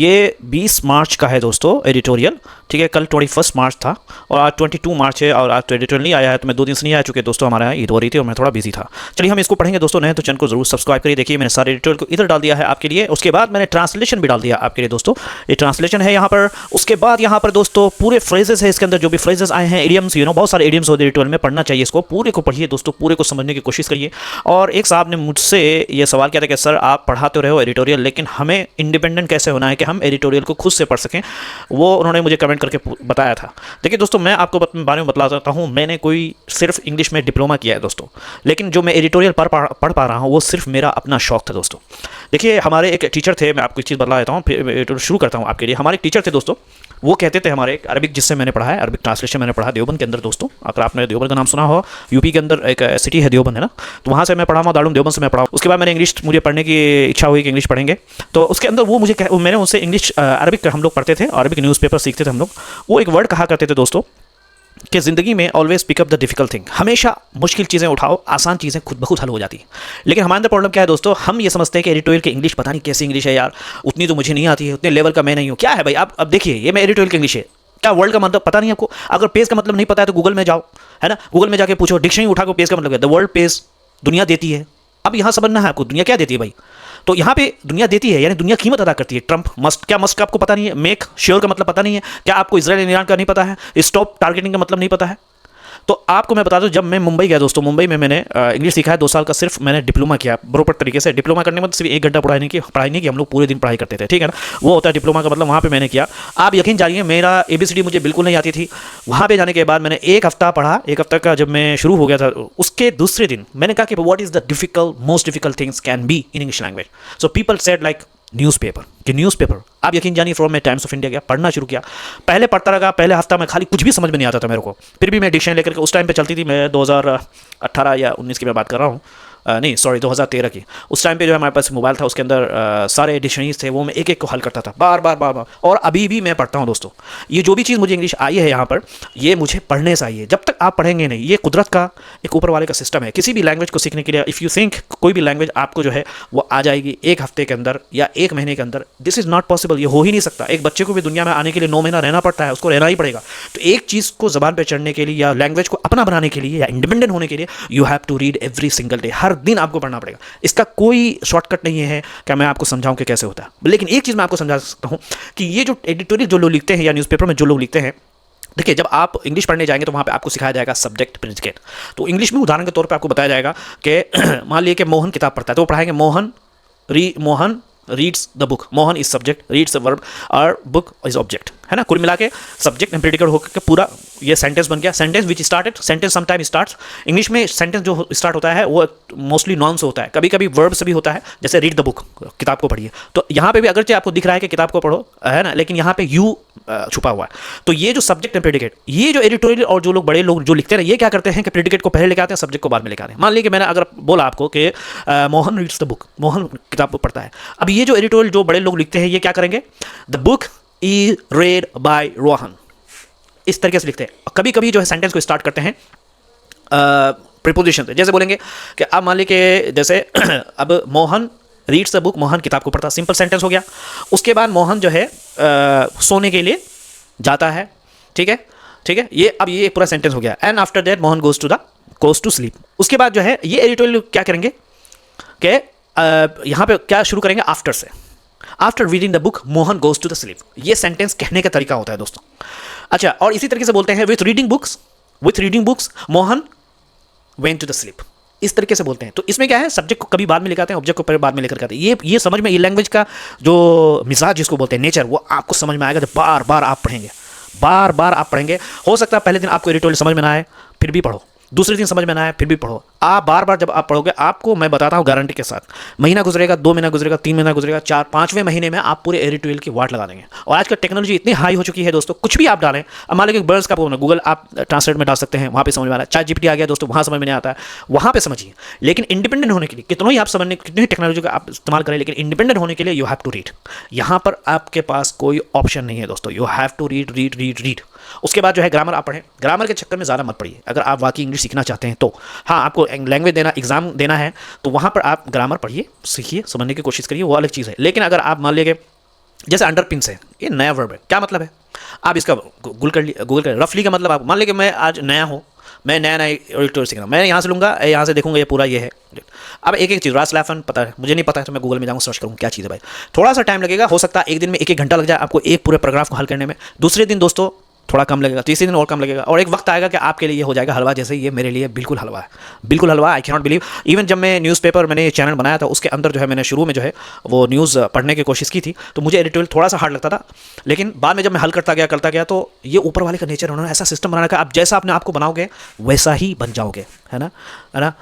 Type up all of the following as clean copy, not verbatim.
ये 20 मार्च का है दोस्तों एडिटोरियल। ठीक है, कल 21 मार्च था और आज 22 मार्च है और आज तो एडिटोरियल नहीं आया है, तो मैं 2 दिन से नहीं आ चुके दोस्तों, हमारे यहाँ ईद हो रही थी और मैं थोड़ा बिजी था। चलिए हम इसको पढ़ेंगे दोस्तों। नए तो चैनल को जरूर सब्सक्राइब करिए। देखिए मैंने सारे एडिटोरियल को इधर डाल दिया है आपके लिए। उसके बाद मैंने ट्रांसलेशन भी डाल दिया आपके लिए दोस्तों, ये ट्रांसलेशन है यहाँ पर। उसके बाद यहाँ पर दोस्तों पूरे फ्रेजेस है इसके अंदर, जो भी फ्रेजेस आए हैं, इडियम्स, बहुत सारे इडियम्स होते हैं एडिटोरियल में, पढ़ना चाहिए इसको, पूरे को पढ़िए दोस्तों, पूरे को समझने की कोशिश करिए। और एक साहब ने मुझसे ये सवाल किया था कि सर आप पढ़ाते रहे हो एडिटोरियल, लेकिन हमें इंडिपेंडेंट कैसे होना है कि हम एडिटोरियल को खुद से पढ़ सकें, वो उन्होंने मुझे कमेंट करके बताया था। देखिए दोस्तों, मैं आपको बारे में बतला देता हूँ। मैंने कोई सिर्फ इंग्लिश में डिप्लोमा किया है दोस्तों, लेकिन जो मैं एडिटोरियल पढ़ पा रहा हूँ वो सिर्फ मेरा अपना शौक था दोस्तों। देखिए हमारे एक टीचर थे, मैं आपको एक चीज़ बतला देता हूँ फिर शुरू करता हूँ आपके लिए। हमारे एक टीचर थे दोस्तों, वो कहते थे, हमारे एक अरबिक जिससे मैंने पढ़ा है, अरबिक ट्रांसलेशन मैंने पढ़ा देवबंद के अंदर दोस्तों। अगर आपने देवबंद का नाम सुना हो, यूपी के अंदर एक सिटी है देवबंद, है ना, तो वहाँ से मैं पढ़ा हुआ, दारुल देवबंद से मैं पढ़ा। उसके बाद मैंने इंग्लिश, मुझे पढ़ने की इच्छा हुई कि इंग्लिश पढ़ेंगे, तो उसके अंदर वो मुझे मैंने उनसे इंग्लिश अरबिक हम लोग पढ़ते थे, अरबिक न्यूज़पेपर सीखते थे हम लोग। वो एक वर्ड कहा करते थे दोस्तों कि ज़िंदगी में always pick up the difficult thing, हमेशा मुश्किल चीज़ें उठाओ, आसान चीज़ें खुद ब खुद हल हो जाती हैं। लेकिन हमारे अंदर प्रॉब्लम क्या है दोस्तों, हम ये समझते हैं कि एडिटोरियल की इंग्लिश पता नहीं कैसी इंग्लिश है यार, उतनी तो मुझे नहीं आती है, उतने लेवल का मैं नहीं हूँ। क्या है भाई, आप अब देखिए, ये मैं एडिटोरियल की इंग्लिश है, क्या वर्ल्ड का मतलब पता नहीं आपको? अगर पेज का मतलब नहीं पता है तो गूगल में जाओ, है ना, गूगल में जाके पूछो, डिक्शनरी उठा को पेज का मतलब क्या, द वर्ल्ड पेज, दुनिया देती है। अब यहाँ समझना है आपको, दुनिया क्या देती है भाई, तो यहाँ पे दुनिया देती है यानी दुनिया कीमत अदा करती है। ट्रंप मस्ट, क्या मस्ट का आपको पता नहीं है? मेक श्योर का मतलब पता नहीं है क्या आपको? इजराइल ईरान का नहीं पता है? स्टॉप टारगेटिंग का मतलब नहीं पता है? तो आपको मैं बता दूं, जब मैं मुंबई गया दोस्तों, मुंबई में मैंने इंग्लिश सीखा है 2 साल का, सिर्फ मैंने डिप्लोमा किया बरोबर तरीके से। डिप्लोमा करने में सिर्फ 1 घंटा पढ़ाई नहीं की, हम लोग पूरे दिन पढ़ाई करते थे, ठीक है ना, वो होता है डिप्लोमा का मतलब। वहाँ पे मैंने किया, आप यकीन जानिए मेरा ABCD मुझे बिल्कुल नहीं आती थी। वहाँ पे जाने के बाद मैंने 1 हफ्ता पढ़ा, 1 हफ्ता का जब मैं शुरू हो गया था, उसके दूसरे दिन मैंने कहा कि what is the most difficult things can be in English language. So people said like newspaper, कि न्यूज़पेपर, आप यकीन जानिए फ्रॉम मैं टाइम्स ऑफ इंडिया गया, पढ़ना शुरू किया। पहले पढ़ता रहा, पहले हफ्ता में खाली कुछ भी समझ में नहीं आता था मेरे को, फिर भी मैं डिक्शनरी लेकर के, उस टाइम पे चलती थी, मैं 2018 या 19 की मैं बात कर रहा हूँ, नहीं सॉरी 2013 की। उस टाइम पे जो हमारे पास मोबाइल था, उसके अंदर सारे डिक्शनरीज थे, वो मैं एक एक को हल करता था बार बार बार बार। और अभी भी मैं पढ़ता हूँ दोस्तों। ये जो भी चीज़ मुझे इंग्लिश आई है यहाँ पर, ये मुझे पढ़ने से आई है। जब तक आप पढ़ेंगे नहीं, ये कुदरत का एक ऊपर वाले का सिस्टम है। किसी भी लैंग्वेज को सीखने के लिए इफ़ यू थिंक कोई भी लैंग्वेज आपको जो है वो आ जाएगी 1 हफ्ते के अंदर या 1 महीने के अंदर, दिस इज़ नॉट पॉसिबल, ये हो ही नहीं सकता। एक बच्चे को भी दुनिया में आने के लिए 9 महीना रहना पड़ता है, उसको रहना ही पड़ेगा। तो एक चीज़ को ज़बान पर चढ़ने के लिए या लैंग्वेज को अपना बनाने के लिए या इंडिपेंडेंट होने के लिए, you have to read every single day, हर दिन आपको पढ़ना पड़ेगा। इसका कोई शॉर्टकट नहीं है कि मैं आपको समझाऊं कि कैसे होता है। लेकिन एक चीज़ मैं आपको समझा सकता हूं कि ये जो एडिटोरियल जो लोग लिखते हैं या न्यूज़पेपर में जो लोग लिखते हैं, देखिए जब आप इंग्लिश पढ़ने जाएंगे तो वहाँ पे आपको सिखाया जाएगा सब्जेक्ट प्रेडिकेट। तो इंग्लिश में उदाहरण के तौर पे आपको बताया जाएगा कि मान लीजिए कि मोहन किताब पढ़ता है, तो वो पढ़ाएंगे Mohan reads the book, Mohan is subject, reads the verb और बुक इज ऑब्जेक्ट, है ना। कुल मिला के सब्जेक्ट एंड प्रेडिकेट होकर पूरा ये सेंटेंस बन गया। Sentence which started, sentence sometime starts, English में सेंटेंस जो स्टार्ट होता है वो मोस्टली नॉन से होता है, कभी कभी वर्ब से भी होता है, जैसे रीड द बुक, किताब को पढ़िए। तो यहाँ पे भी अगरचे आपको दिख रहा है कि किताब को पढ़ो, है ना, लेकिन यहाँ पे यू छुपा हुआ है। तो ये जो सब्जेक्ट एंड प्रेडिकेट, ये जो एडिटोरियल और जो लोग बड़े लोग जो लिखते हैं, ये क्या करते हैं कि प्रेडिकेट को पहले लेके आते हैं, सब्जेक्ट को बाद में लेके आते हैं। मान लीजिए कि मैंने अगर बोला आपको कि Mohan reads the book, Mohan किताब को पढ़ता है। अब ये जो एडिटोरियल जो बड़े लोग लिखते हैं, ये क्या करेंगे, the book is read by Rohan, इस तरीके से लिखते हैं। कभी कभी जो है सेंटेंस को स्टार्ट करते हैं प्रीपोजिशन से, जैसे बोलेंगे कि आप मान लीजिए कि जैसे अब Mohan reads the book, Mohan किताब को पढ़ता, सिंपल सेंटेंस हो गया। उसके बाद मोहन जो है सोने के लिए जाता है, ठीक है, ठीक है, ये अब ये पूरा सेंटेंस हो गया। And after that Mohan goes to sleep. उसके बाद जो है ये एडिटोरियल क्या करेंगे कि यहाँ पे क्या शुरू करेंगे, आफ्टर से, after reading the book Mohan goes to the sleep. ये सेंटेंस कहने का तरीका होता है दोस्तों। अच्छा, और इसी तरीके से बोलते हैं with reading books Mohan went to the sleep, इस तरीके से बोलते हैं। तो इसमें क्या है, सब्जेक्ट को कभी बाद में लेकर आते हैं, ऑब्जेक्ट को पहले बाद में लेकर आते हैं। ये समझ में, ये लैंग्वेज का जो मिजाज जिसको बोलते हैं, नेचर, वो आपको समझ में आएगा जब बार बार आप पढ़ेंगे। हो सकता है पहले दिन आपको एडिटोरियल समझ में ना आए, फिर भी पढ़ो, दूसरे दिन समझ में ना आए, फिर भी पढ़ो। आप बार बार जब आप पढ़ोगे, आपको मैं बताता हूँ गारंटी के साथ, महीना गुजरेगा, 2 महीना गुजरेगा, 3 महीना गुजरेगा, 4, 5वें महीने में आप पूरे एडिटोरियल की वाट लगा देंगे। और आजकल टेक्नोलॉजी इतनी हाई हो चुकी है दोस्तों, कुछ भी आप डालें, अब मान लीजिए बर्ड्स का गूगल आप ट्रांसलेट में डाल सकते हैं, वहाँ पे समझ में आ रहा है। ChatGPT आ गया दोस्तों, वहाँ समझ में नहीं आता है, वहाँ पे समझिए। लेकिन इंडिपेंडेंट होने के लिए कितनों ही आप समझने, कितनी टेक्नोलॉजी का आप इस्तेमाल करें, लेकिन इंडिपेंडेंट होने के लिए यू हैव टू रीड। यहाँ पर आपके पास कोई ऑप्शन नहीं है दोस्तों, यू हैव टू रीड। उसके बाद जो है ग्रामर आप पढ़ें। ग्रामर के चक्कर में ज़्यादा मत पढ़िए, अगर आप वाकई इंग्लिश सीखना चाहते हैं तो। हाँ, आपको लैंग्वेज देना, एग्जाम देना है, तो वहाँ पर आप ग्रामर पढ़िए, सीखिए, समझने की कोशिश करिए, वो अलग चीज़ है। लेकिन अगर आप मान लीजिए जैसे अंडरपिन्स है, ये नया वर्ब है, क्या मतलब है? आप इसका गूगल कर रफली का मतलब, आप मान लीजिए मैं आज नया हूँ, मैं नया नया एडिटोरियल सीख रहा हूँ, मैं यहाँ से लूँगा, यहाँ से देखूंगा ये पूरा ये है। अब एक एक चीज़ रासलाफन पता है, मुझे नहीं पता है तो मैं गूगल में जाऊँगा, सर्च करूँ क्या चीज़ है भाई। थोड़ा सा टाइम लगेगा, हो सकता है एक दिन में 1-1 घंटा लग जाए आपको एक पूरे पैराग्राफ को हल करने में। दूसरे दिन दोस्तों थोड़ा कम लगेगा, तीसरे दिन और कम लगेगा, और एक वक्त आएगा कि आपके लिए ये हो जाएगा हलवा, जैसे ये मेरे लिए बिल्कुल हलवा है, बिल्कुल हलवा। I can not believe. Even जब मैं न्यूज़पेपर मैंने चैनल बनाया था, उसके अंदर जो है मैंने शुरू में जो है वो न्यूज़ पढ़ने की कोशिश की थी, तो मुझे एडिटोरियल थोड़ा सा हार्ड लगता था, लेकिन बाद में जब मैं हल करता गया तो ये ऊपर वाले का नेचर, उन्होंने ऐसा सिस्टम बना रखा है, आप जैसा अपने आप को बनाओगे वैसा ही बन जाओगे, है ना, है ना।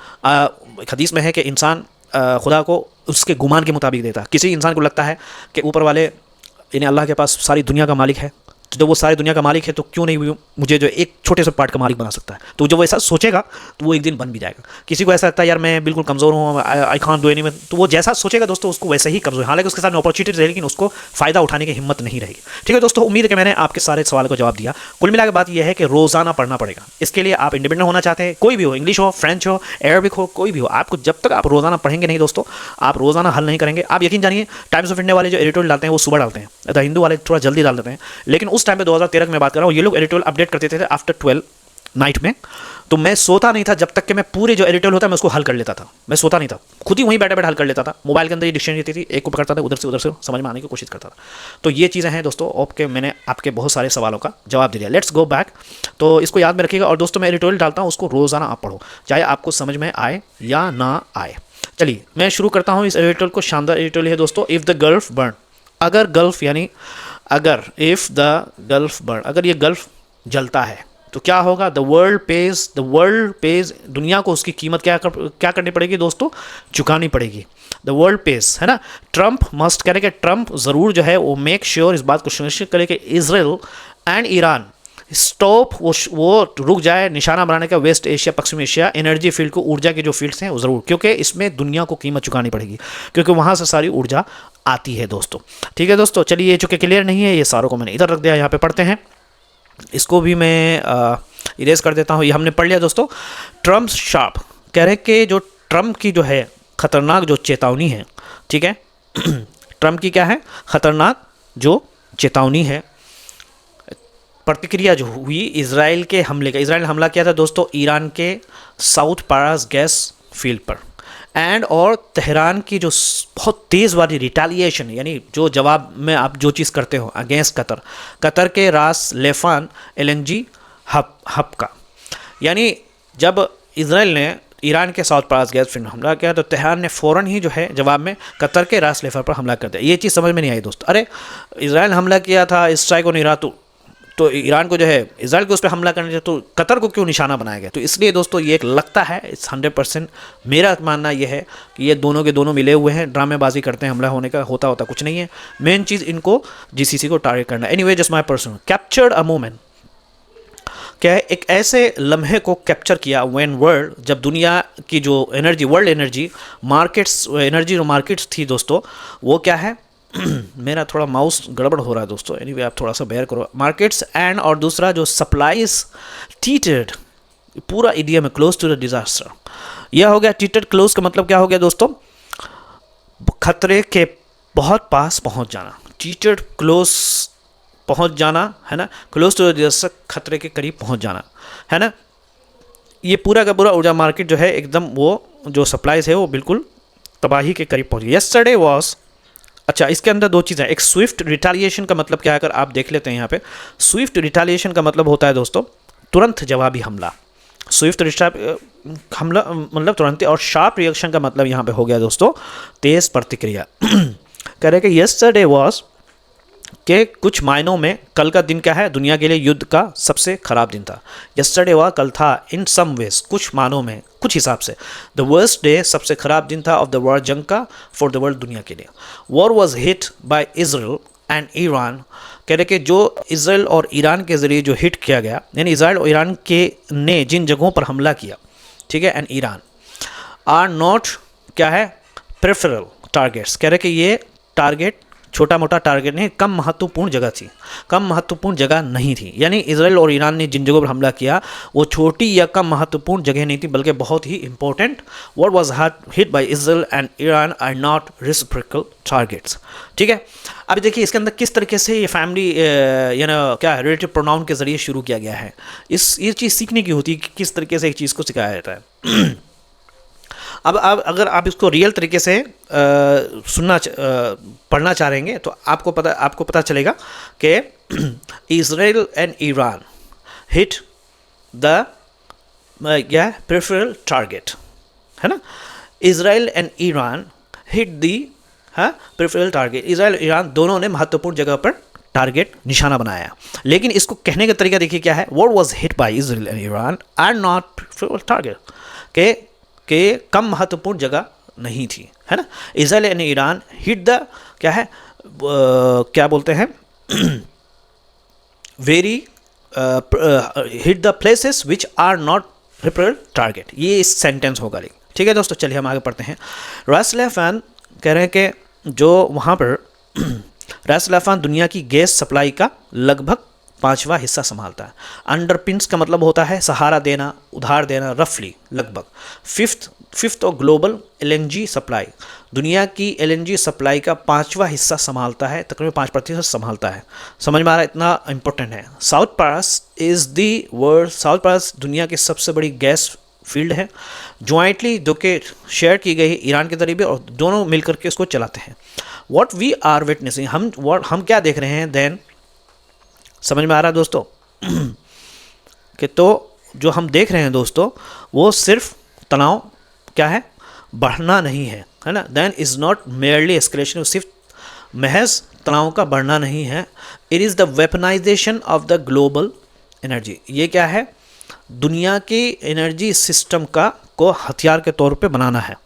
हदीस में है कि इंसान खुदा को उसके गुमान के मुताबिक देता है। किसी इंसान को लगता है कि ऊपर वाले यानी अल्लाह के पास सारी दुनिया का मालिक है, तो जब वो सारी दुनिया का मालिक है तो क्यों नहीं मुझे जो एक छोटे से पार्ट का मालिक बना सकता है। तो जब वो ऐसा सोचेगा तो वो एक दिन बन भी जाएगा। किसी को ऐसा लगता है यार मैं बिल्कुल कमज़ोर हूँ, आई कांट डू एनीथिंग, तो वो जैसा सोचेगा दोस्तों उसको वैसे ही कमज़ोर, हालांकि उसके साथ अपॉर्चुनिटी रहेगी लेकिन उसको फ़ायदा उठाने की हिम्मत नहीं रहेगी। ठीक है दोस्तों, उम्मीद है कि मैंने आपके सारे सवालों को जवाब दिया। कुल मिला के बात यह है कि रोज़ाना पढ़ना पड़ेगा। इसके लिए आप इंडिपेंडेंट होना चाहते हैं, कोई भी हो, इंग्लिश हो, फ्रेंच हो, अरबिक हो, कोई भी हो, आपको जब तक आप रोज़ाना पढ़ेंगे नहीं दोस्तों, आप रोज़ाना हल नहीं करेंगे। आप यकीन जानिए, टाइम्स ऑफ इंडिया वाले जो एडिटोरियल डालते हैं वो सुबह डालते हैं, द हिंदू वाले थोड़ा जल्दी डाल देते हैं, लेकिन उस टाइम पे 2013 में बात कर रहा हूँ, ये लोग एडिटोरियल अपडेट करते थे आफ्टर 12 नाइट में। तो मैं सोता नहीं था जब तक कि मैं पूरे जो एडिटोरियल होता है मैं उसको हल कर लेता था। मैं सोता नहीं था, खुद ही वहीं बैठे बैठे हल कर लेता था। मोबाइल के अंदर ये डिक्शनरी थी, एक को पकड़ता था, उधर से समझ में आने की कोशिश करता था। तो ये चीज़ें हैं दोस्तों, ओके, मैंने आपके बहुत सारे सवालों का जवाब दे दिया। लेट्स गो बैक, तो इसको याद में रखिएगा। और दोस्तों मैं एडिटोरियल डालता हूँ, उसको रोज़ाना आप पढ़ो, चाहे आपको समझ में आए या ना आए। चलिए मैं शुरू करता हूँ इस एडिटोरियल को। शानदार एडिटोरियल है दोस्तों। इफ़ द गल्फ बर्न, अगर गल्फ यानी अगर, इफ़ द गल्फ बर्न, अगर ये गल्फ जलता है तो क्या होगा? द वर्ल्ड पेज, दुनिया को उसकी कीमत क्या करनी पड़ेगी दोस्तों? चुकानी पड़ेगी। द वर्ल्ड पेज, है ना। ट्रंप मस्ट करे कि ट्रंप ज़रूर जो है वो मेक श्योर, इस बात को सुनिश्चित करे कि इजराइल एंड ईरान स्टॉप, वो रुक जाए निशाना बनाने का वेस्ट एशिया, पश्चिम एशिया एनर्जी फील्ड को, ऊर्जा के जो फील्ड्स हैं वो ज़रूर, क्योंकि इसमें दुनिया को कीमत चुकानी पड़ेगी, क्योंकि वहाँ से सारी ऊर्जा आती है दोस्तों। ठीक है दोस्तों, चलिए ये चूँकि क्लियर नहीं है, ये सारों को मैंने इधर रख दिया। यहाँ पे पढ़ते हैं, इसको भी मैं इरेज कर देता हूँ। ये हमने पढ़ लिया दोस्तों। ट्रम्प शार्प, कह रहे कि जो ट्रम्प की जो है ख़तरनाक जो चेतावनी है, ठीक है ट्रम्प की क्या है? ख़तरनाक जो चेतावनी है, प्रतिक्रिया जो हुई इजराइल के हमले का। इजराइल ने हमला किया था दोस्तों ईरान के साउथ पारास गैस फील्ड पर, एंड और तेहरान की जो बहुत तेज़ वाली रिटेलिएशन, यानी जो जवाब में आप जो चीज़ करते हो अगेंस्ट कतर के रास लेफान एलएनजी हब का, यानी जब इजराइल ने ईरान के साउथ पारास गैस फील्ड में हमला किया तो तेहरान ने फ़ौरन ही जो है जवाब में कतर के रास लेफान पर हमला कर दिया। ये चीज़ समझ में नहीं आई दोस्तों। अरे इजराइल हमला किया था, स्ट्राइक ऑन ईरान, तो ईरान को जो है इजराइल को उस पर हमला करने चाहिए, तो कतर को क्यों निशाना बनाया गया? तो इसलिए दोस्तों ये एक लगता है, इट्स 100% मेरा मानना ये है कि ये दोनों के दोनों मिले हुए हैं, ड्रामेबाजी करते हैं, हमला होने का होता कुछ नहीं है। मेन चीज़ इनको जीसीसी को टारगेट करना है। Anyway just my personal captured a moment, क्या है, एक ऐसे लम्हे को कैप्चर किया व्हेन वर्ल्ड, जब दुनिया की जो energy, world energy markets, energy जो मार्केट्स थी दोस्तों, वो क्या है मेरा थोड़ा माउस गड़बड़ हो रहा है दोस्तों, एनीवे आप थोड़ा सा बेयर करो। मार्केट्स एंड, और दूसरा जो सप्लाईज टीटेड, पूरा इडियम है, क्लोज टू द डिजास्टर। यह हो गया टीटेड। क्लोज का मतलब क्या हो गया दोस्तों? खतरे के बहुत पास पहुंच जाना। टीटेड क्लोज, पहुंच जाना, है ना। क्लोज टू द डिजास्टर, खतरे के करीब पहुंच जाना, है ना। ये पूरा का पूरा ऊर्जा मार्केट जो है एकदम, वो जो सप्लाईज है वो बिल्कुल तबाही के करीब पहुंच गई। यस्टरडे वाज, अच्छा इसके अंदर दो चीज़ें, एक स्विफ्ट रिटेलिएशन का मतलब क्या है, अगर आप देख लेते हैं यहाँ पे, स्विफ्ट रिटेलिएशन का मतलब होता है दोस्तों तुरंत जवाबी हमला। स्विफ्ट हमला मतलब तुरंत, और शार्प रिएक्शन का मतलब यहाँ पे हो गया दोस्तों तेज़ प्रतिक्रिया। कह रहे कि यस्टरडे वाज, के कुछ मायनों में कल का दिन क्या है, दुनिया के लिए युद्ध का सबसे खराब दिन था। यस्टरडे वह कल था, इन सम वेज, कुछ मानों में, कुछ हिसाब से, द वर्स्ट डे, सबसे खराब दिन था, ऑफ द वर्ल्ड, जंग का, फॉर द वर्ल्ड, दुनिया के लिए। War was hit by Israel and Iran, कह रहे कि जो इजराइल और ईरान के ज़रिए जो हिट किया गया, यानी इजराइल और ईरान के ने जिन जगहों पर हमला किया, ठीक है, एंड ईरान, आर नॉट क्या है, प्रेफरल टारगेट्स, कह रहे कि ये टारगेट छोटा मोटा टारगेट नहीं, कम महत्वपूर्ण जगह थी, कम महत्वपूर्ण जगह नहीं थी। यानी इजराइल और ईरान ने जिन जगहों पर हमला किया वो छोटी या कम महत्वपूर्ण जगह नहीं थी, बल्कि बहुत ही important. What was hit by Israel and Iran are not reciprocal targets. ठीक है, अब देखिए इसके अंदर किस तरीके से ये फैमिली क्या रिलेटिव प्रोनाउन के जरिए शुरू किया गया है। ये चीज़ सीखने की होती है कि किस तरीके से एक चीज़ को सिखाया जाता है। अब अगर आप इसको रियल तरीके से पढ़ना चाह रहे हैं तो आपको पता चलेगा कि Israel and Iran hit the peripheral target, है ना। Israel and Iran hit the peripheral target. Israel Iran दोनों ने महत्वपूर्ण जगह पर टारगेट निशाना बनाया, लेकिन इसको कहने का तरीका देखिए क्या है। What was hit by Israel and Iran are not peripheral target, के कम महत्वपूर्ण जगह नहीं थी, है ना। Israel and Iran hit the क्या बोलते हैं very hit the places which are not peripheral target. ये इस सेंटेंस होगा। ठीक है दोस्तों, चलिए हम आगे पढ़ते हैं। रासलाफान कह रहे हैं कि जो वहाँ पर रासलाफान दुनिया की गैस सप्लाई का लगभग 5वां हिस्सा संभालता है। अंडरपिन्स का मतलब होता है सहारा देना, उधार देना, रफली लगभग। फिफ्थ और ग्लोबल एलएनजी सप्लाई, दुनिया की एलएनजी सप्लाई का 5वां हिस्सा संभालता है, तकरीबन 5% संभालता है। समझ में आ रहा है, इतना इंपॉर्टेंट है। South Pars is the world, South Pars दुनिया की सबसे बड़ी गैस फील्ड है, ज्वाइंटली जो कि शेयर की गई है ईरान के जरिए, और दोनों मिलकर के इसको चलाते हैं। व्हाट वी आर विटनेसिंग, हम क्या देख रहे हैं देन, समझ में आ रहा है दोस्तों कि तो जो हम देख रहे हैं दोस्तों वो सिर्फ तनाव क्या है, बढ़ना नहीं है, है ना। Then is not merely escalation, सिर्फ महज तनाव का बढ़ना नहीं है। It is the weaponisation of the global energy, ये क्या है, दुनिया की एनर्जी सिस्टम को हथियार के तौर पे बनाना है।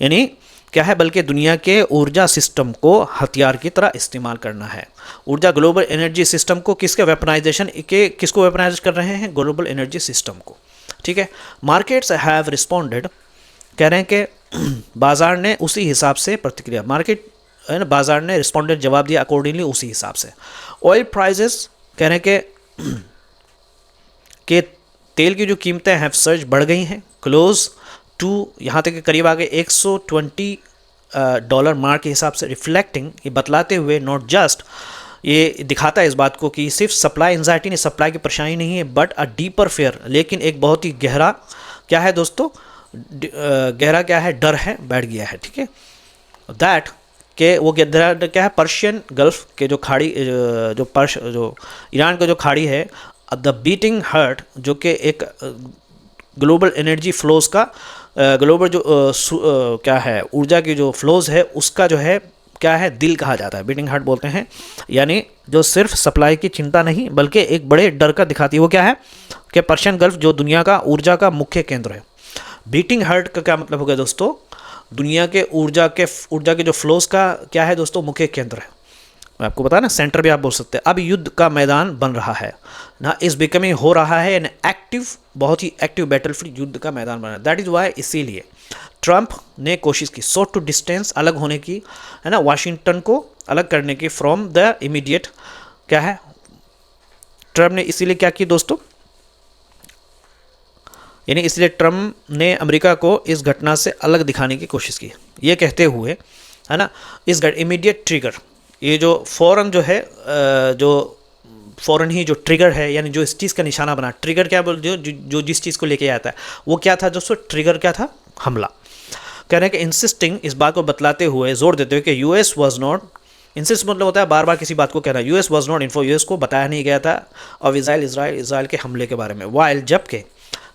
यानी क्या है, बल्कि दुनिया के ऊर्जा सिस्टम को हथियार की तरह इस्तेमाल करना है। ऊर्जा ग्लोबल एनर्जी सिस्टम को किसके वेपनाइजेशन के, किसको वेपनाइज कर रहे हैं, ग्लोबल एनर्जी सिस्टम को। ठीक है, मार्केट्स हैव रिस्पॉन्डेड, कह रहे हैं कि बाजार ने उसी हिसाब से प्रतिक्रिया, मार्केट है ना, बाजार ने रिस्पॉन्डेड जवाब दिया अकॉर्डिंगली उसी हिसाब से। ऑयल प्राइजेस कह रहे हैं कि तेल की जो कीमतें हैं सर्ज बढ़ गई हैं, क्लोज टू यहाँ तक के करीब आ गए $120 मार्क के हिसाब से, रिफ्लेक्टिंग, ये बतलाते हुए, नॉट जस्ट, ये दिखाता है इस बात को कि सिर्फ सप्लाई एंजाइटी नहीं, सप्लाई की परेशानी नहीं है, बट अ डीपर फेयर, लेकिन एक बहुत ही गहरा क्या है दोस्तों, गहरा क्या है, डर है, बैठ गया है। ठीक है, दैट के वो क्या है, पर्शियन गल्फ के जो खाड़ी, जो ईरान का जो खाड़ी है, द बीटिंग हार्ट, जो कि एक ग्लोबल एनर्जी फ्लोज का ग्लोबल जो क्या है, ऊर्जा की जो फ्लोज है उसका जो है क्या है, दिल कहा जाता है, बीटिंग हार्ट बोलते हैं। यानी जो सिर्फ सप्लाई की चिंता नहीं बल्कि एक बड़े डर का दिखाती है, वो क्या है कि पर्शियन गल्फ जो दुनिया का ऊर्जा का मुख्य केंद्र है। बीटिंग हार्ट का क्या मतलब हो गया दोस्तों, दुनिया के ऊर्जा के जो फ्लोज का क्या है दोस्तों, मुख्य केंद्र है। आपको पता है ना, सेंटर भी आप बोल सकते हैं। अब युद्ध का मैदान बन रहा है ना, इस बिकमिंग हो रहा है एन एक्टिव, बहुत ही एक्टिव बैटलफील्ड, युद्ध का मैदान बना है। दैट इज़ वाई, इसीलिए ट्रंप ने कोशिश की सॉट टू डिस्टेंस, अलग होने की, है ना, वाशिंगटन को अलग करने की फ्रॉम द इमीडिएट, क्या है, ट्रंप ने इसीलिए क्या की दोस्तों, यानी इसलिए ट्रंप ने अमेरिका को इस घटना से अलग दिखाने की कोशिश की, ये कहते हुए, है ना, इस इमीडिएट ट्रिगर, ये जो फ़ौरन जो है, जो फ़ौरन ही जो ट्रिगर है, यानी जो इस चीज़ का निशाना बना, ट्रिगर क्या बोल, जो जिस चीज़ को लेके आता है वो क्या था दोस्तों, ट्रिगर क्या था, हमला। कह रहे हैं कि इंसिस्टिंग, इस बात को बतलाते हुए, जोर देते हुए कि यूएस वाज नॉट, इंसिस्ट मतलब होता है बार बार किसी बात को कहना, US was not info, US को बताया नहीं गया था और इजराइल के हमले के बारे में। वाइल, जबकि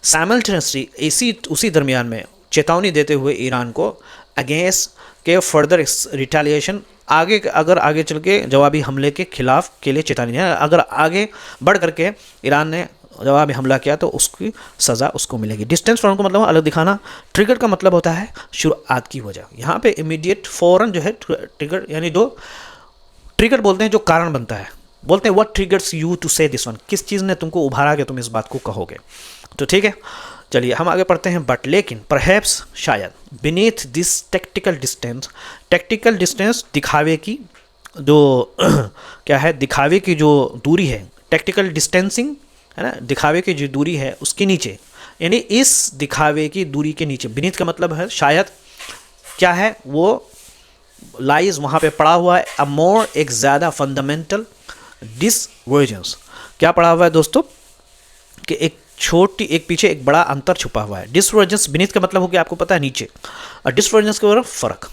साइमल्टेनियसली उसी दरमियान में चेतावनी देते हुए ईरान को अगेंस्ट के फर्दर रिटेलिएशन, अगर आगे चल के जवाबी हमले के खिलाफ के लिए चेतावनी है, अगर आगे बढ़ करके ईरान ने जवाबी हमला किया तो उसकी सज़ा उसको मिलेगी। डिस्टेंस फ्रॉम को मतलब अलग दिखाना, ट्रिगर का मतलब होता है शुरुआत की वजह। यहाँ पे इमीडिएट फ़ौरन जो है ट्रिगर, यानी जो ट्रिगर बोलते हैं जो कारण बनता है, बोलते हैं व्हाट ट्रिगर्स यू टू से दिस वन, किस चीज़ ने तुमको उभारा कि तुम इस बात को कहोगे। तो ठीक है, चलिए हम आगे पढ़ते हैं। बट लेकिन परहैप्स, शायद, बीनीथ दिस टेक्टिकल डिस्टेंस दिखावे की जो क्या है दिखावे की जो दूरी है, टेक्टिकल डिस्टेंसिंग है ना, दिखावे की जो दूरी है उसके नीचे, यानी इस दिखावे की दूरी के नीचे, बीनीथ का मतलब है शायद क्या है वो लाइज वहाँ पे पड़ा हुआ है अ मोर, एक ज़्यादा फंडामेंटल डिसवर्जेंस। क्या पड़ा हुआ है दोस्तों कि एक छोटी, एक पीछे एक बड़ा अंतर छुपा हुआ है। डिसवर्जेंस बीनीथ का मतलब हो गया आपको पता है नीचे, और डिसवर्जेंस के मतलब फ़र्क,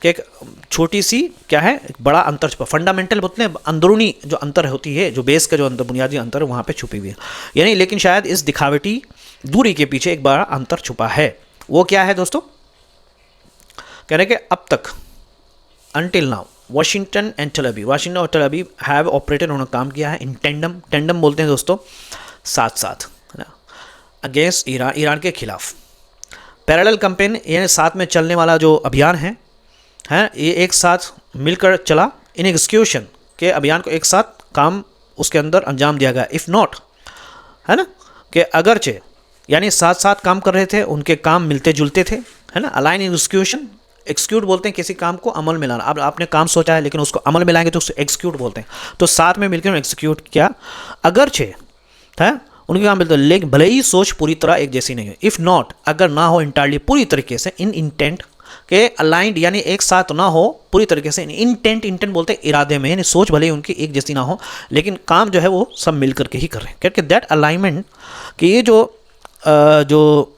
कि एक छोटी सी क्या है एक बड़ा अंतर छुपा, फंडामेंटल बोलते हैं अंदरूनी जो अंतर होती है, जो बेस का जो अंदर बुनियादी अंतर है वहाँ पे छुपी हुई है, यानी लेकिन शायद इस दिखावटी दूरी के पीछे एक बड़ा अंतर छुपा है। वो क्या है दोस्तों, कह रहे कि अब तक until now Washington and Tel Aviv, Washington और टेल अवीव हैव ऑपरेटेड, उन्होंने काम किया है इन टेंडम, टेंडम बोलते हैं दोस्तों साथ साथ, है ना, अगेंस्ट ईरान, ईरान के खिलाफ। पैरेलल कैंपेन यानी साथ में चलने वाला जो अभियान है ये एक साथ मिलकर चला, इन एग्जीक्यूशन के अभियान को एक साथ काम उसके अंदर अंजाम दिया गया। इफ़ नॉट, है ना, कि अगरचे यानी साथ साथ काम कर रहे थे, उनके काम मिलते जुलते थे, है ना, अलाइन एग्जीक्यूशन, एक्सिक्यूट बोलते हैं किसी काम को अमल में लाना। अब आपने काम सोचा है लेकिन उसको अमल में लाएंगे तो उसको एक्सिक्यूट बोलते हैं, तो साथ में मिलकर एक्सिक्यूट किया। अगरचे है उनके काम मिलते, लेकिन भले ही सोच पूरी तरह एक जैसी नहीं है। इफ़ नॉट, अगर ना हो इंटायरली पूरी तरीके से, इन इंटेंट के अलाइंड यानी एक साथ ना हो पूरी तरीके से, इंटेंट, इंटेंट बोलते हैं इरादे में, यानी सोच भले ही उनकी एक जैसी ना हो लेकिन काम जो है वो सब मिल करके ही कर रहे हैं। क्योंकि दैट अलाइनमेंट, कि ये जो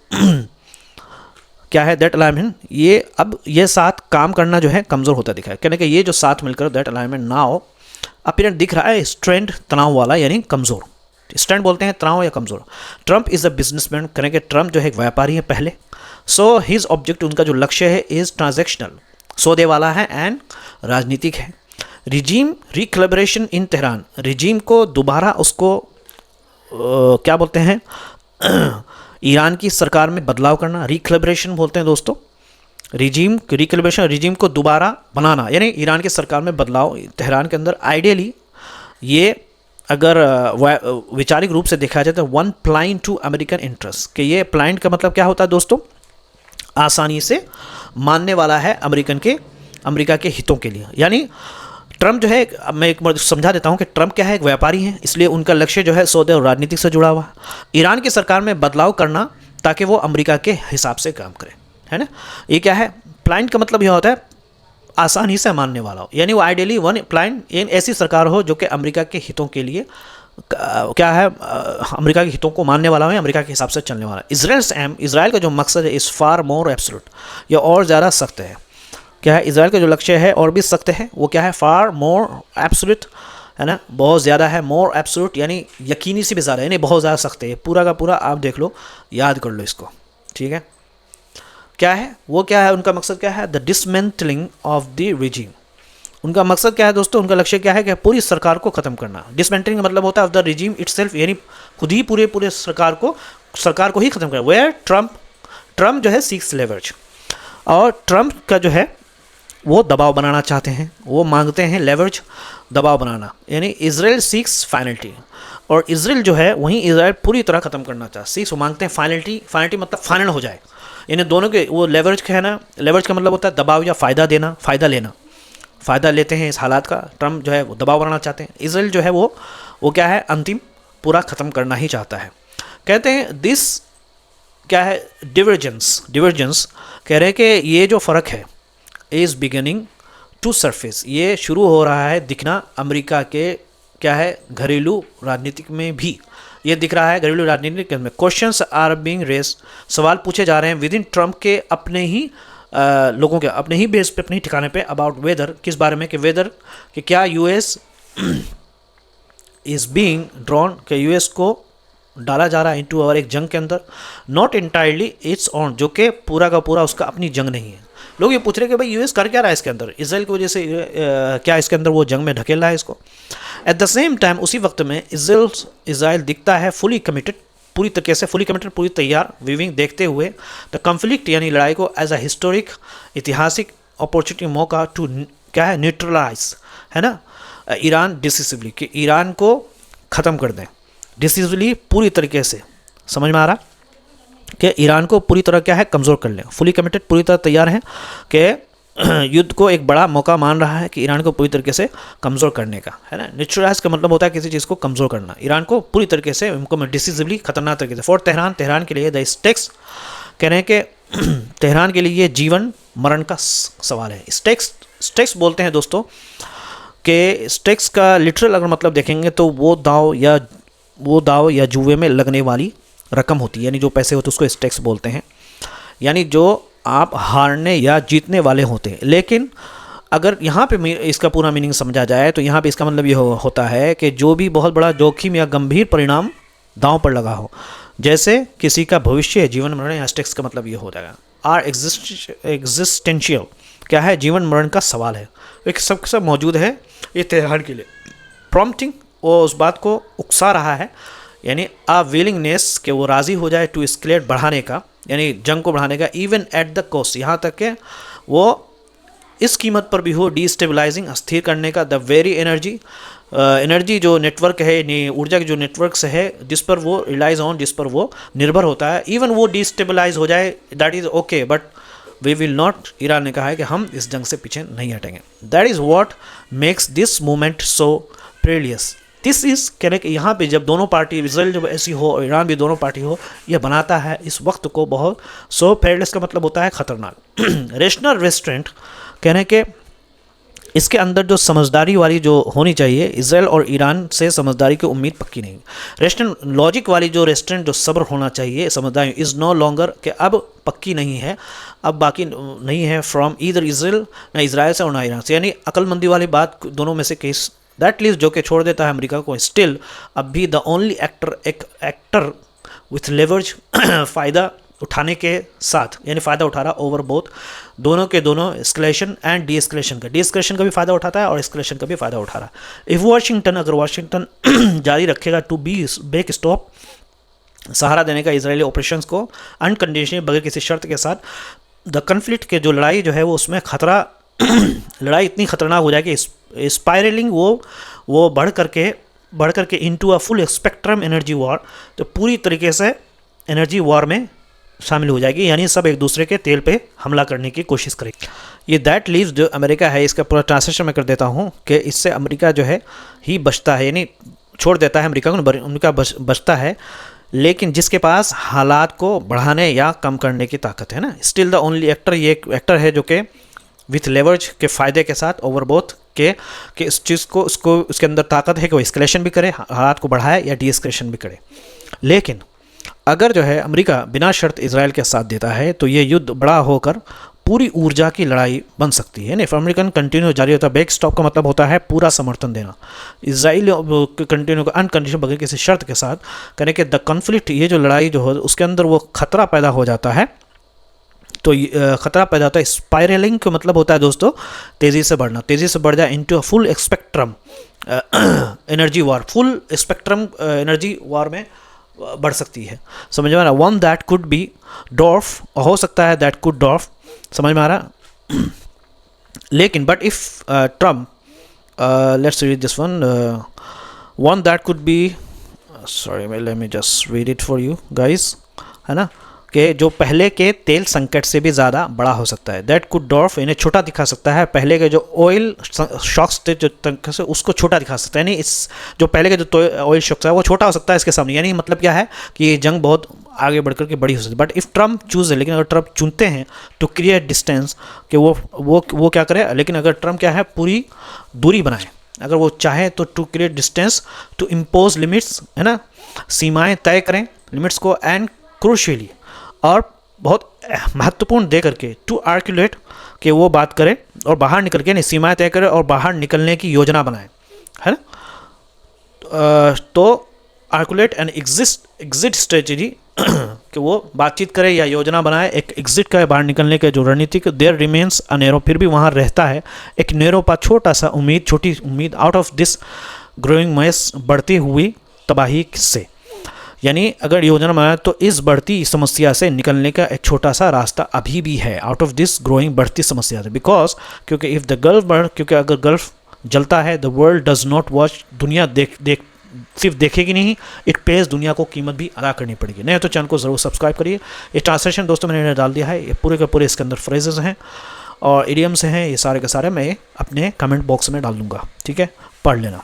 क्या है दैट अलाइनमेंट, ये अब ये साथ काम करना जो है कमज़ोर होता दिखा है। कहने कि ये जो साथ मिलकर दैट अलाइनमेंट ना हो, अपीयरेंट दिख रहा है स्ट्रेंथ, तनाव वाला, यानी कमज़ोर। स्ट्रेंथ बोलते हैं तनाव या कमज़ोर। ट्रंप इज़ अ बिजनेसमैन, करें कि ट्रंप जो है एक व्यापारी है पहले। सो हिज ऑब्जेक्ट, उनका जो लक्ष्य है इज़ ट्रांजैक्शनल, सौदे वाला है, एंड राजनीतिक है। रिजीम रिकलेबरेशन इन तेहरान, रिजीम को दोबारा उसको क्या बोलते हैं ईरान की सरकार में बदलाव करना, रिकलेबरेशन बोलते हैं दोस्तों। रिजीम रिकलेबरेशन, रिजीम को दोबारा बनाना, यानी ईरान की सरकार में बदलाव तेहरान के अंदर। आइडियली ये अगर वैचारिक रूप से देखा जाए तो वन प्लाइन टू अमेरिकन इंटरेस्ट, कि ये प्लाइन का मतलब क्या होता है दोस्तों, आसानी से मानने वाला है अमेरिका के हितों के लिए। यानी ट्रंप जो है, मैं एक बार समझा देता हूँ कि ट्रंप क्या है, एक व्यापारी हैं, इसलिए उनका लक्ष्य जो है सौदे और राजनीतिक से जुड़ा हुआ है। ईरान की सरकार में बदलाव करना ताकि वो अमेरिका के हिसाब से काम करे, है ना। ये क्या है, प्लाइन का मतलब यह होता है आसानी से मानने वाला हो, यानी वो आइडियली वन प्लाइन ऐसी सरकार हो जो कि अमेरिका के हितों के लिए क्या है, अमेरिका के हितों को मानने वाला हो, अमेरिका के हिसाब से चलने वाला। इजराइल्स एम, इजराइल का जो मकसद है इज़ फार मोर एब्सोल्यूट, यह और ज़्यादा सख्त है। क्या है, इजराइल का जो लक्ष्य है और भी सख्त है, वो क्या है, फार मोर एब्सोल्यूट, है ना, बहुत ज़्यादा है। मोर एब्सोल्यूट यानी यकीनी से भी ज़्यादा, यानी बहुत ज़्यादा सख्त है। पूरा का पूरा आप देख लो, याद कर लो इसको, ठीक है। क्या है वो, क्या है उनका मकसद, क्या है, the dismantling of the regime. उनका मकसद क्या है दोस्तों, उनका लक्ष्य क्या है कि पूरी सरकार को ख़त्म करना। डिसमेंटलिंग का मतलब होता है ऑफ द रिजीम इटसेल्फ, यानी खुद ही पूरे सरकार को ही ख़त्म करना। वेयर ट्रंप जो है सीक्स लेवरेज, और ट्रंप का जो है वो दबाव बनाना चाहते हैं, वो मांगते हैं लेवरेज, दबाव बनाना, यानी इजराइल सीक्स फाइनलिटी, और इजराइल जो है वहीं इजराइल पूरी तरह ख़त्म करना चाहते हैं। सीक्स वो मांगते हैं फाइनलिटी मतलब फाइनल हो जाए, यानी दोनों के वो लेवरेज का है ना, लेवरेज का मतलब होता है दबाव या फ़ायदा देना, फ़ायदा लेना, फ़ायदा लेते हैं इस हालात का। ट्रंप जो है वो दबाव बनाना चाहते हैं, इजराइल जो है वो क्या है, अंतिम पूरा ख़त्म करना ही चाहता है। कहते हैं दिस क्या है, डिवर्जेंस कह रहे हैं कि ये जो फ़र्क है इज़ बिगिनिंग टू सरफेस, ये शुरू हो रहा है दिखना अमेरिका के क्या है घरेलू राजनीतिक में भी ये दिख रहा है। घरेलू राजनीतिक में क्वेश्चंस आर बीइंग रेज, सवाल पूछे जा रहे हैं विद इन ट्रंप के अपने ही लोगों के अपने ही बेस पे, अपने ही ठिकाने पे, अबाउट वेदर, किस बारे में, कि वेदर कि क्या यूएस इज़ बीइंग ड्रॉन, कि यूएस को डाला जा रहा है इनटू और एक जंग के अंदर, नॉट इंटायरली इट्स ऑन, जो कि पूरा का पूरा उसका अपनी जंग नहीं है। लोग ये पूछ रहे हैं कि भाई यूएस कर क्या रहा है इसके अंदर, इसराइल की वजह से क्या इसके अंदर वो जंग में ढकेल रहा है इसको। एट द सेम टाइम उसी वक्त में इसराइल दिखता है फुली कमिटेड, पूरी तरीके से फुली कमिटेड, पूरी तैयार, विविंग देखते हुए द कन्फ्लिक्ट यानी लड़ाई को एज अ हिस्टोरिक, ऐतिहासिक अपॉर्चुनिटी, मौका टू क्या है न्यूट्रलाइज, है ना, ईरान डिसिसिवली, कि ईरान को ख़त्म कर दें डिसिसिवली, पूरी तरीके से। समझ में आ रहा कि ईरान को पूरी तरह क्या है कमज़ोर कर लें। फुली कमिटेड पूरी तरह तैयार हैं कि युद्ध को एक बड़ा मौका मान रहा है कि ईरान को पूरी तरीके से कमज़ोर करने का, है ना। न्यूट्रलाइज का मतलब होता है किसी चीज़ को कमज़ोर करना, ईरान को पूरी तरीके से, उनको डिसिसिवली खतरनाक तरीके से। फॉर तेहरान, तेहरान के लिए द स्टेक्स, कह रहे हैं कि तेहरान के लिए ये जीवन मरण का सवाल है। स्टेक्स बोलते हैं दोस्तों कि स्टेक्स का लिटरल अगर मतलब देखेंगे तो वो दाव या जुए में लगने वाली रकम होती है, यानी जो पैसे होते हैं उसको स्टेक्स बोलते हैं, यानी जो आप हारने या जीतने वाले होते हैं। लेकिन अगर यहाँ पे इसका पूरा मीनिंग समझा जाए तो यहाँ पे इसका मतलब ये होता है कि जो भी बहुत बड़ा जोखिम या गंभीर परिणाम दांव पर लगा हो, जैसे किसी का भविष्य, जीवन मरण, या स्टेक्स का मतलब ये हो जाएगा। आर एग्जिस्टेंशियल, क्या है, जीवन मरण का सवाल है, एक सब मौजूद है ये तेहरान के लिए। प्रॉम्प्टिंग, वो उस बात को उकसा रहा है, यानी आ विलिंगनेस कि वो राज़ी हो जाए टू एस्केलेट, बढ़ाने का, यानी जंग को बढ़ाने का, इवन एट द कॉस्ट, यहाँ तक कि वो इस कीमत पर भी हो, डिस्टेबलाइजिंग, अस्थिर करने का, द वेरी एनर्जी जो नेटवर्क है, ऊर्जा के जो नेटवर्क्स है जिस पर वो रिलाइज ऑन, जिस पर वो निर्भर होता है, इवन वो डिस्टेबलाइज हो जाए, that is okay, but we will not, Iran ने कहा है कि हम इस जंग से पीछे नहीं हटेंगे। That is what makes this movement so precious. This is, कह रहे कि यहाँ पे जब दोनों पार्टी, इसराइल जब ऐसी हो और ईरान भी दोनों पार्टी हो, यह बनाता है इस वक्त को बहुत सो पेरिलस का मतलब होता है खतरनाक। रेशनल रेस्टोरेंट, कह रहे कि इसके अंदर जो समझदारी वाली जो होनी चाहिए, इसराइल और ईरान से समझदारी की उम्मीद पक्की नहीं। रेशनल लॉजिक वाली जो रेस्टोरेंट, जो सब्र होना चाहिए, समझदारी इज़ नो लॉन्गर, कि अब पक्की नहीं है, अब बाकी नहीं है, फ्रॉम ईदर इसराइल, ना इसराइल से और ना ईरान से, यानी अक्लमंदी वाली बात दोनों में से केस दैट लीज, जो कि छोड़ देता है अमेरिका को। स्टिल अब भी the only actor with leverage, फ़ायदा उठाने के साथ, यानी फ़ायदा उठा रहा ओवर बोथ, दोनों के दोनों, एस्केलेशन एंड डी एस्केलेशन का भी फ़ायदा उठाता है और एस्केलेशन का भी फ़ायदा उठा रहा है। इफ़ वाशिंगटन, अगर वाशिंगटन जारी रखेगा टू बी बेक स्टॉप, सहारा देने का इसराइली ऑपरेशंस को अनकंडीशनली, बगैर किसी शर्त के साथ, द कन्फ्लिक्ट के जो लड़ाई जो है वो उसमें खतरा लड़ाई इतनी खतरनाक हो जाए कि स्पायरलिंग वो बढ़ करके into a full spectrum energy war, तो पूरी तरीके से एनर्जी वॉर में शामिल हो जाएगी, यानी सब एक दूसरे के तेल पे हमला करने की कोशिश करेगी। ये दैट लीव्स जो अमेरिका है, इसका पूरा ट्रांसलेशन मैं कर देता हूँ कि इससे अमेरिका जो है ही बचता है, यानी छोड़ देता है अमेरिका को, उनका बचता है, लेकिन जिसके पास हालात को बढ़ाने या कम करने की ताकत है ना। स्टिल द ओनली एक्टर, ये एक एक्टर है जो कि विथ लेवरेज के फ़ायदे के साथ ओवरबोथ के इस चीज़ को उसके अंदर ताकत है कि वो एस्केलेशन भी करे, हालात को बढ़ाए या डी एस्केलेशन भी करे। लेकिन अगर जो है अमेरिका बिना शर्त इसराइल के साथ देता है तो ये युद्ध बड़ा होकर पूरी ऊर्जा की लड़ाई बन सकती है। इफ अमेरिकन कंटिन्यू जारी होता है, बैक स्टॉप का मतलब होता है पूरा समर्थन देना, इसराइल कंटिन्यू का अनकंडीशनल, बगैर किसी शर्त के साथ, करें कि द कॉन्फ्लिक्ट, ये जो लड़ाई जो हो उसके अंदर वो खतरा पैदा हो जाता है, तो खतरा पैदा होता है। स्पायरलिंग का मतलब होता है दोस्तों तेज़ी से बढ़ना, तेज़ी से बढ़ जाए into full spectrum energy war, full spectrum energy war में बढ़ सकती है। समझ में आ रहा? One that could be dwarf, हो सकता है दैट कुड डॉर्फ, समझ में आ रहा? लेकिन but if Trump, let's read this one that could be, sorry let me just read it for you guys, है ना, कि जो पहले के तेल संकट से भी ज़्यादा बड़ा हो सकता है। दैट कुड डॉर्फ, इन्हें छोटा दिखा सकता है, पहले के जो ऑयल शॉक्स थे जो तंक से, उसको छोटा दिखा सकता है, यानी इस जो पहले के जो ऑयल शॉक्स है वो छोटा हो सकता है इसके सामने। यानी मतलब क्या है कि ये जंग बहुत आगे बढ़ करके बड़ी हो सकती है। बट इफ़ ट्रम्प चूज़ है, लेकिन अगर ट्रम्प चुनते हैं टू क्रिएट डिस्टेंस, कि वो क्या करे, लेकिन अगर ट्रम्प क्या है पूरी दूरी बनाए, अगर वो चाहे तो to create distance, to impose limits, है ना, सीमाएँ तय करें लिमिट्स को, एंड क्रूशियली, और बहुत महत्वपूर्ण दे करके टू आर्कुलेट, कि वो बात करे और बाहर निकल के, नहीं, सीमाएँ तय करे और बाहर निकलने की योजना बनाए, है ना। तो आर्कुलेट एंड एग्जिट स्ट्रेटजी, कि वो बातचीत करे या योजना बनाए एक एग्जिट का, बाहर निकलने के जो रणनीति, देयर रिमेन्स अ नैरो, फिर भी वहाँ रहता है एक नैरो पा, छोटा सा उम्मीद, छोटी उम्मीद, out of this growing mess, बढ़ती हुई तबाही से, यानी अगर योजना बनाए तो इस बढ़ती समस्या से निकलने का एक छोटा सा रास्ता अभी भी है, आउट ऑफ दिस ग्रोइंग, बढ़ती समस्या से, बिकॉज, क्योंकि इफ़ द गल्फ बर्न, क्योंकि अगर गल्फ जलता है, the world does not watch, दुनिया सिर्फ देखेगी नहीं, इट पेज, दुनिया को कीमत भी अदा करनी पड़ेगी। नहीं तो चैनल को ज़रूर सब्सक्राइब करिए। ये ट्रांसलेशन दोस्तों मैंने डाल दिया है, ये पूरे के पूरे इसके अंदर फ्रेजेस हैं, और इडियम्स हैं ये सारे के सारे मैं अपने कमेंट बॉक्स में डाल दूँगा, ठीक है, पढ़ लेना।